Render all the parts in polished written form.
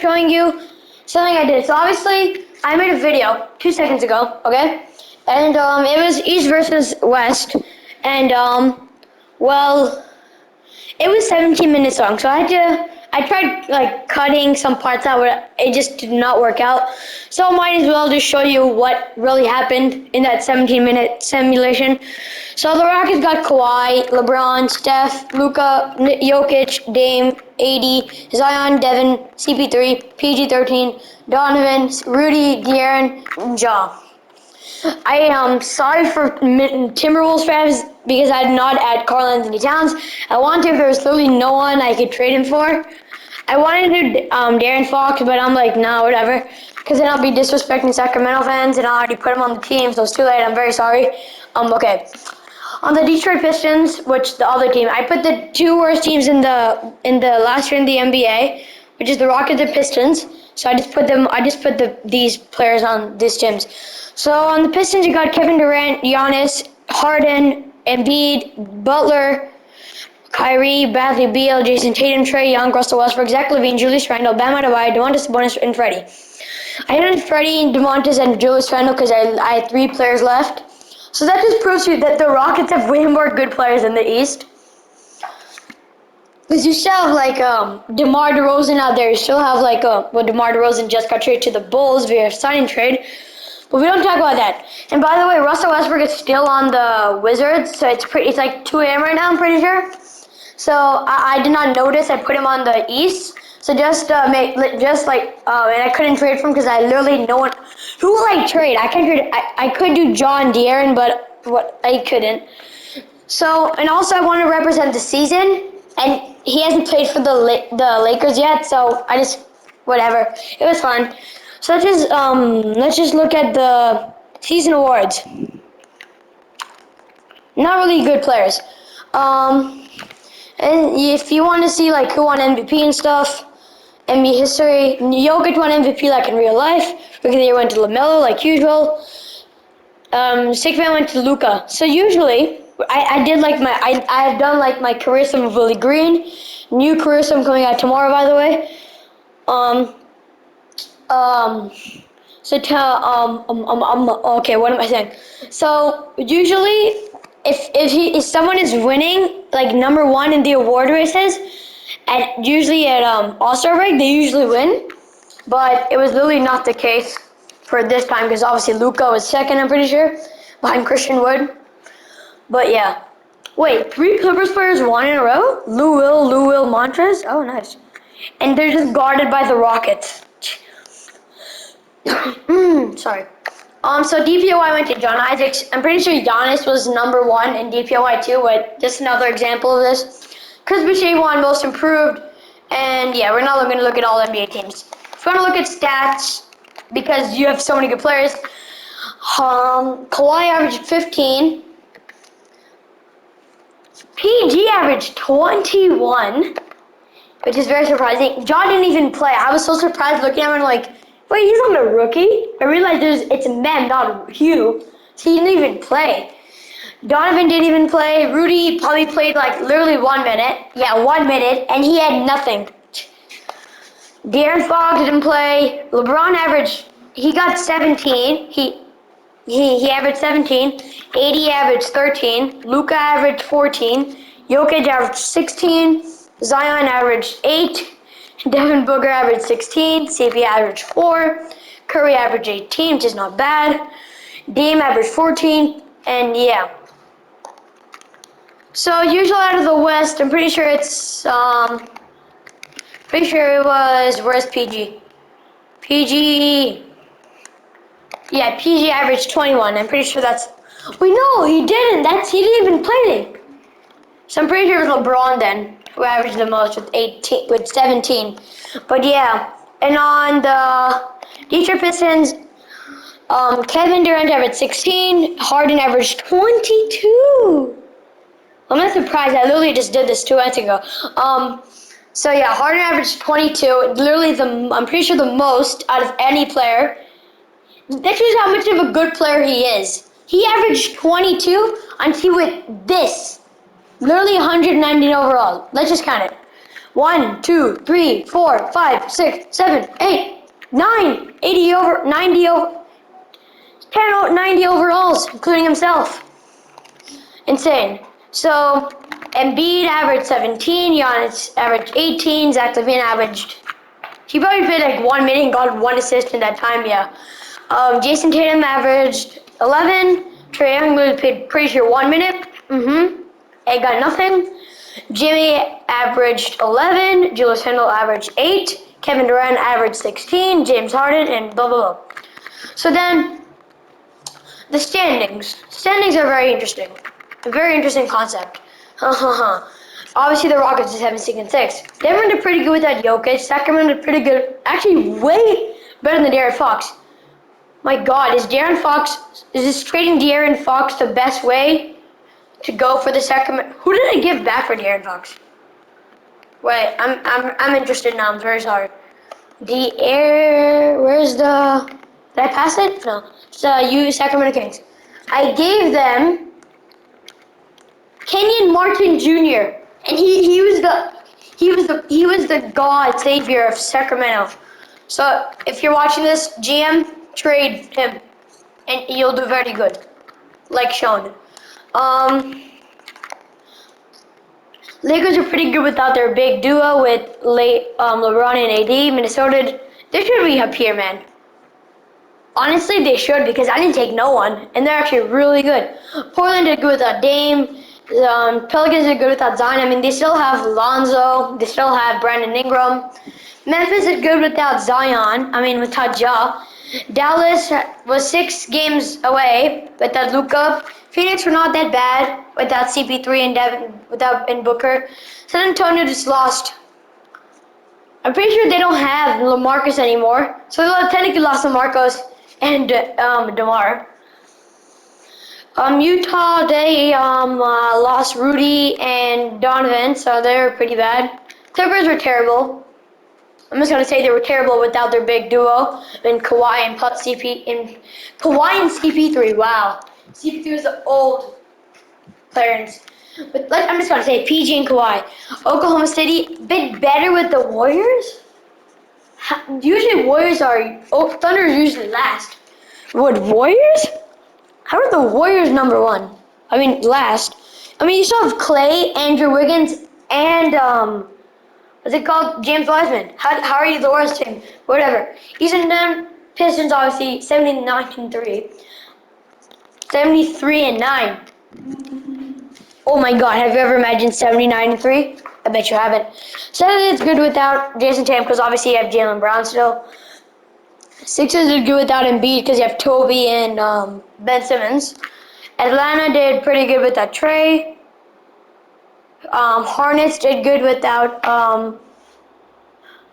showing you something I did. So obviously, I made a video 2 seconds ago, okay? And it was East versus West, and well, it was 17 minutes long. So I tried like cutting some parts out, but it just did not work out. So I might as well just show you what really happened in that 17-minute simulation. So the Rockets got Kawhi, LeBron, Steph, Luka, Jokic, Dame, AD, Zion, Devin, CP3, PG-13, Donovan, Rudy, De'Aaron, and Ja. I am sorry for Timberwolves fans because I did not add Karl-Anthony Towns. I wanted if there was literally no one I could trade him for. I wanted to do Darren Fox, but I'm like, nah, whatever. Because then I'll be disrespecting Sacramento fans, and I already put him on the team, so it's too late. I'm very sorry. Okay. On the Detroit Pistons, which the other team, I put the two worst teams in the last year in the NBA, which is the Rockets and Pistons. So I just put these players on these teams. So on the Pistons, you got Kevin Durant, Giannis, Harden, Embiid, Butler, Kyrie, Bradley Beal, Jason Tatum, Trae Young, Russell Westbrook, Zach LaVine, Julius Randle, Bam Adebayo, Domantas Sabonis, and Freddie. I had Freddie, Domantas, and Julius Randle because I had 3 players left. So that just proves to you that the Rockets have way more good players in the East. Because you still have like DeMar DeRozan out there. You still have like DeMar DeRozan just got traded to the Bulls via signing trade. But we don't talk about that. And by the way, Russell Westbrook is still on the Wizards, so it's like 2 a.m. right now, I'm pretty sure. So I did not notice. I put him on the East. So and I couldn't trade for him because I literally no one. Who will I trade? I can't trade. I could do John De'Aaron, but I couldn't. So and also I want to represent the season, and he hasn't played for the Lakers yet. So I just whatever. It was fun. So let's just look at the season awards. Not really good players. And if you want to see like who won MVP and stuff, NBA history, Jokic won MVP like in real life. Rookie of the Year went to LaMelo like usual. Sixth man went to Luka. So usually, I have done like my career sum of Willie Green. New career sum coming out tomorrow, by the way. Okay, what am I saying? So usually, if someone is winning like number 1 in the award races, and usually at All-Star break they usually win, but it was literally not the case for this time because obviously Luka was second, I'm pretty sure, behind Christian Wood. But yeah, wait, 3 Clippers players won in a row? Lou Will, Montrez. Oh, nice. And they're just guarded by the Rockets. Sorry. So DPOY went to John Isaacs. I'm pretty sure Giannis was number 1 in DPOY too, but just another example of this. Chris Boucher won Most Improved, and yeah, we're not going to look at all NBA teams. If you want to look at stats, because you have so many good players, Kawhi averaged 15. PG averaged 21, which is very surprising. John didn't even play. I was so surprised looking at him and like, wait, he's not a rookie? I realized it's Mem, not Hugh. So he didn't even play. Donovan didn't even play. Rudy probably played like literally 1 minute. Yeah, 1 minute, and he had nothing. De'Aaron Fox didn't play. LeBron he got 17. He averaged 17. AD averaged 13. Luka averaged 14. Jokic averaged 16. Zion averaged 8. Devin Booker averaged 16. CP averaged 4. Curry averaged 18, which is not bad. Dame averaged 14. And yeah. So usually out of the West, I'm pretty sure it's where's PG? PG. Yeah, PG averaged 21. I'm pretty sure that's. Wait, no, he didn't. He didn't even play. So I'm pretty sure it was LeBron then who averaged the most with 17. But yeah, and on the Detroit Pistons, Kevin Durant averaged 16. Harden averaged 22. I'm not surprised. I literally just did this 2 months ago. So yeah, Harden averaged 22. Literally I'm pretty sure the most out of any player. That shows how much of a good player he is. He averaged 22 on team with this. Literally 190 overall. Let's just count it. 1, 2, 3, 4, 5, 6, 7, 8, 9, 80 over, 90 over, 90 overalls, including himself. Insane. So, Embiid averaged 17, Giannis averaged 18, Zach LaVine averaged, he probably played like 1 minute and got 1 assist in that time, yeah. Jason Tatum averaged 11, Trae Young played pretty sure 1 minute, and got nothing. Jimmy averaged 11, Julius Randle averaged 8, Kevin Durant averaged 16, James Harden, and blah, blah, blah. So then, the standings. Standings are very interesting. A very interesting concept. Obviously, the Rockets is having 6 and 6. Denver did pretty good with that Jokic. Sacramento did pretty good. Actually, way better than De'Aaron Fox. My God, is this trading De'Aaron Fox the best way to go for the Sacramento? Who did I give back for De'Aaron Fox? Wait, I'm interested now. I'm very sorry. Where's the? Did I pass it? No. It's Sacramento Kings. I gave them Kenyon Martin Jr. and he was the God savior of Sacramento. So if you're watching this, GM, trade him, and you'll do very good, like shown. Lakers are pretty good without their big duo with LeBron and AD. Minnesota, they should be up here, man. Honestly, they should because I didn't take no one, and they're actually really good. Portland did good without Dame. Pelicans did good without Zion. I mean, they still have Lonzo. They still have Brandon Ingram. Memphis is good without Zion. I mean, without Ja. Dallas was 6 games away without Luka. Phoenix were not that bad without CP3 and without Booker. San Antonio just lost. I'm pretty sure they don't have LaMarcus anymore, so they technically lost LaMarcus and DeMar. Utah, they lost Rudy and Donovan, so they're pretty bad. Clippers were terrible. I'm just gonna say they were terrible without their big duo and Kawhi and Kawhi and CP3. Wow, CP3 was the old players. But I'm just gonna say PG and Kawhi. Oklahoma City bit better with the Warriors. Usually Warriors are Thunder is usually last. What Warriors? How are the Warriors number 1? I mean last. I mean you still have Clay, Andrew Wiggins, and what's it called? James Wiseman. How are you the worst team? Whatever. Eastern Pistons obviously 79-3. 73-9. Oh my God, have you ever imagined 79-3? I bet you haven't. Saturday is good without Jason Tatum because obviously you have Jaylen Brown still. Sixers did good without Embiid because you have Toby and Ben Simmons. Atlanta did pretty good without Trae. Hornets did good without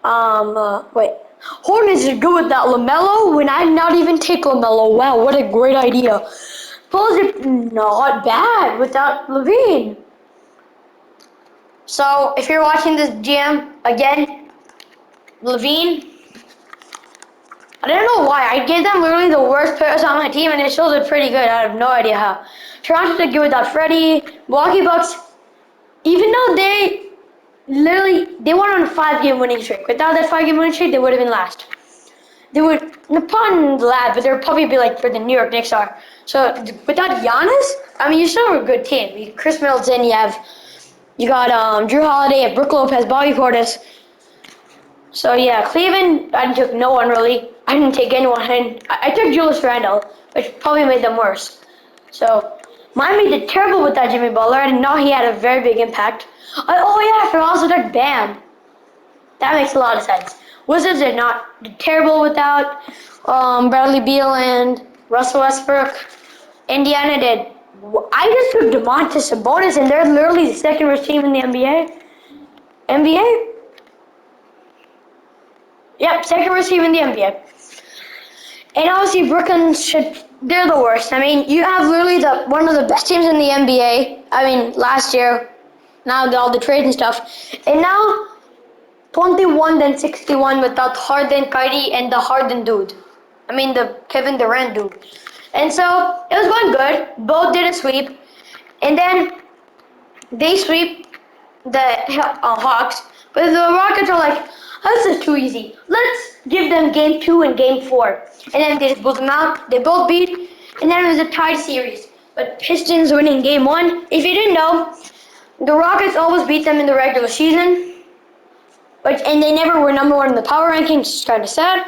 Hornets did good without LaMelo when I did not even take LaMelo. Wow, what a great idea. Bulls are not bad without LaVine. So if you're watching this GM again, LaVine, I don't know why. I gave them literally the worst players on my team and they still did pretty good. I have no idea how. Toronto did good without Freddie. Milwaukee Bucks, even though they went on a 5-game winning streak. Without that 5-game winning streak, they would have been last. They would, probably last, but they would probably be like for the New York Knicks are. So without Giannis, I mean, you still have a good team. Chris Middleton, you got Drew Holiday, Brook Lopez, Bobby Portis. So yeah, Cleveland, I took no one really. I didn't take anyone. I took Julius Randle, which probably made them worse. So Miami did terrible without Jimmy Butler. I didn't know he had a very big impact. I also took Bam. That makes a lot of sense. Wizards did terrible without Bradley Beal and Russell Westbrook. Indiana did. I just took Domantas Sabonis, and they're literally the second worst team in the NBA. NBA? Yep, second worst team in the NBA. And obviously Brooklyn they're the worst. I mean, you have literally one of the best teams in the NBA. I mean, last year, now all the trades and stuff. And now 21 then 61 without Harden, Kyrie, and the Harden dude. I mean the Kevin Durant dude. And so it was going good. Both did a sweep. And then they sweep the Hawks. But the Rockets are like, oh, this is too easy. Let's give them game 2 and game 4. And then they just blew them out. They both beat. And then it was a tied series. But Pistons winning game 1. If you didn't know, the Rockets always beat them in the regular season. And they never were number 1 in the power rankings, which is kind of sad.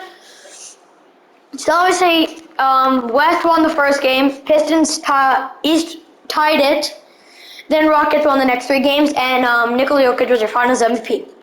So I would say West won the first game. Pistons East tied it. Then Rockets won the next 3 games. And Nikola Jokic was their finals MVP.